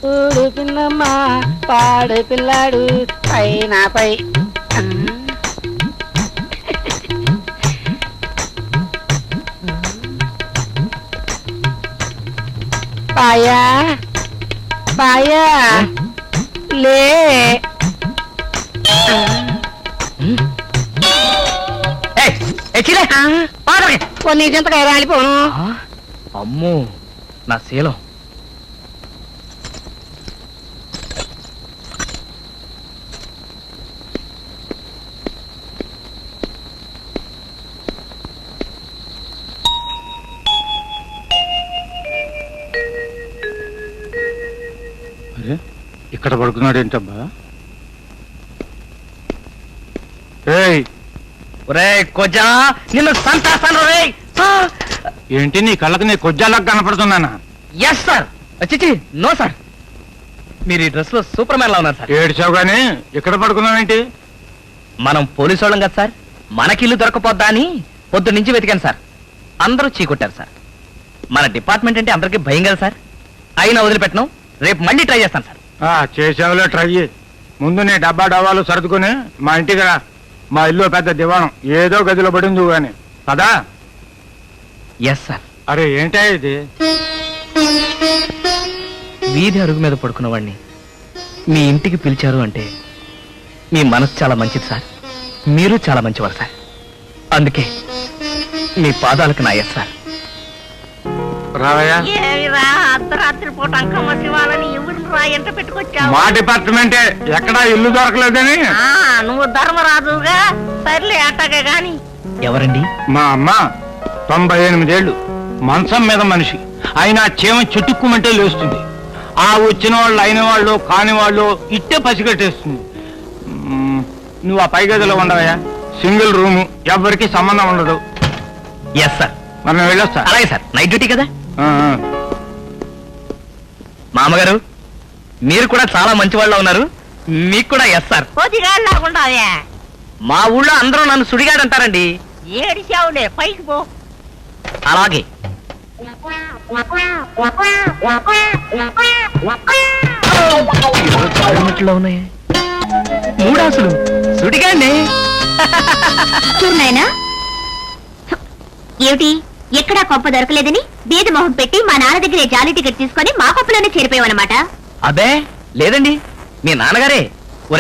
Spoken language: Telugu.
ఊడు పిన్నమ్మ పాడు పిల్లాడు పైన పై బాయా బాయా లే కొన్ని చింతకాయ రాలిపోను. అమ్మో నా శీలం. ఇక్కడ పడుకున్నాడు ఏంటబ్బా? కొజ్జా నిన్ను సంతాస్తాను. ఏంటి నీ కళ్ళకి నీ కొజ్జాలకు కనపడుతున్నానా? Yes sir. చిచి నో సార్, మీరు ఈ డ్రెస్ లో సూపర్ మ్యాన్ లా ఉన్నారు సార్. ఏడ్చావు గానీ ఇక్కడ పడుకున్నావేంటి? మనం పోలీసు వాళ్ళం కదా సార్, మనకిల్లు దొరకపోద్దా అని పొద్దు నుంచి వెతికాను సార్. అందరూ చీకొట్టారు సార్. మన డిపార్ట్మెంట్ అంటే అందరికీ భయం కదా సార్. అయినా వదిలిపెట్టను, రేపు మళ్ళీ ట్రై చేస్తాను సార్. చేసావులే ట్రై. ముందు నీ డబ్బాలు సర్దుకుని మా ఇంటికి రా. మా ఇల్లు పెద్ద దివాణం, ఏదో గదిలో పడింది గాని పదా. Yes sir. అరే ఏంటా ఇది? వీధి అరుగు మీద పడుకున్న వాడిని మీ ఇంటికి పిలిచారు అంటే మీ మనసు చాలా మంచిది సార్. మీరు చాలా మంచివారు సార్. అందుకే మీ పాదాలకు నా ఎస్ సార్. రావయ్యా. అర్ధరాత్రి పూట అంకమ్మ శివాలని ఎవరు రా ఎంట పెట్టుకొచ్చావు? మా డిపార్ట్మెంటే, ఎక్కడా ఇల్లు దొరకలేదని. నువ్వు ధర్మరాజుగా సర్లే అట్టగా గాని. ఎవరండి? మా అమ్మ 98 ఏళ్ళు, మంచం మీద మనిషి. అయినా చీమ చుట్టుక్కుమంటే లేస్తుంది. ఆ వచ్చిన వాళ్ళు అయిన వాళ్ళు కాని వాళ్ళు ఇట్టే పసిగట్టేస్తుంది. నువ్వు ఆ పై గదిలో ఉండవయ్యా. సింగిల్ రూము, ఎవరికి సంబంధం ఉండదు. Yes sir. మనం వెళ్ళొస్తా. అలాగే సార్, నైట్ డ్యూటీ కదా. మామగారు మీరు కూడా చాలా మంచి వాళ్ళ ఉన్నారు. మీకు కూడా ఎస్ సార్. మా ఊళ్ళో అందరూ నన్ను సుడిగాడు అంటారండి. ఏడిచావులే, పైకి పో. అలాగే. ఉన్నాయి మూడాసులు సుడిగాండి. చూడనాయనా, ఏమిటి ఎక్కడా కొంప దొరకలేదని బీద మొహం పెట్టి మా నాన్న దగ్గరే జాలీ టికెట్ తీసుకొని మా కొంపలోనే చేరిపోయావన్నమాట. అదే లేదండి, మీ నాన్నగారే